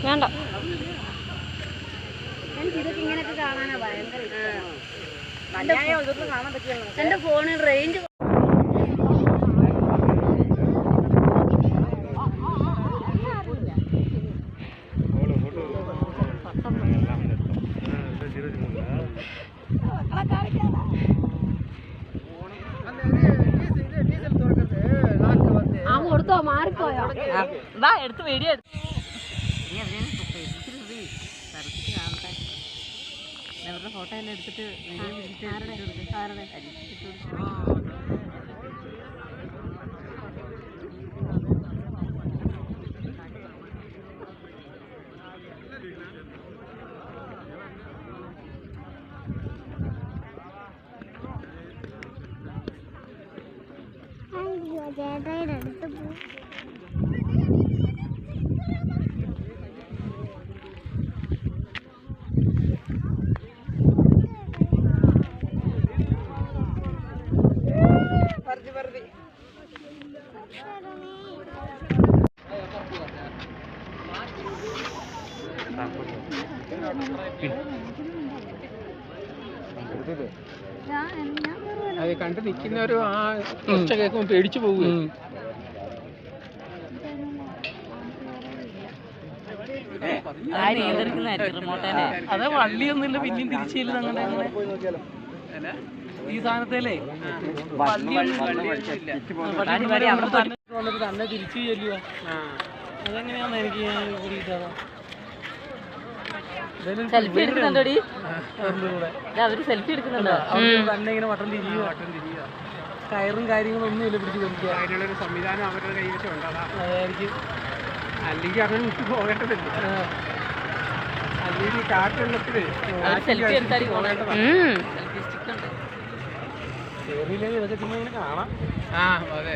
വേണ്ട. എനിക്കിതൊക്കെ ഇങ്ങനെയൊക്കെ കാണാനാ ഭയങ്കര എന്റെ ഫോണിൽ റേഞ്ച് കൊടുത്തോ മാറിപ്പോയോ എടുത്ത് വീഡിയോ അവരുടെ ഫോട്ടോ എല്ലാം എടുത്തിട്ട് ചേട്ടായുടെ അടുത്ത് പോകും. അത് കണ്ട് നിൽക്കുന്നവരും ആ ഒച്ച കേൾക്കുമ്പോൾ പേടിച്ചു പോകും. അതെ വള്ളിയൊന്നുമില്ല, പിന്നെയും തിരിച്ചില്ല അങ്ങനെ ഈ സാധനത്തിലേ തന്നെ തിരിച്ചു ചെല്ലുക. അതെങ്ങനെയാന്ന് എനിക്ക് സെൽഫി എടുക്കുന്നുണ്ടോടി? അവര് സെൽഫി എടുക്കുന്നുണ്ടോ? തന്നെ ഇങ്ങനെ വട്ടം തിരിയുക. കയറും കാര്യങ്ങളും ഒന്നുമില്ല പിടിച്ച് വലിക്കുക. അതിനുള്ളൊരു സംവിധാനം അവരുടെ കൈവശം ഉണ്ടാകാം. അതായിരിക്കും. അല്ലെങ്കിൽ അങ്ങനെ പോകേണ്ടതില്ല. അല്ലെങ്കിൽ കാട്ടുള്ളത്തില് സെൽഫി എടുത്താൽ കേറിയില്ലെങ്കിൽ ഇതൊക്കെ ചുമ്മാ ഇങ്ങനെ കാണാം. അതെ.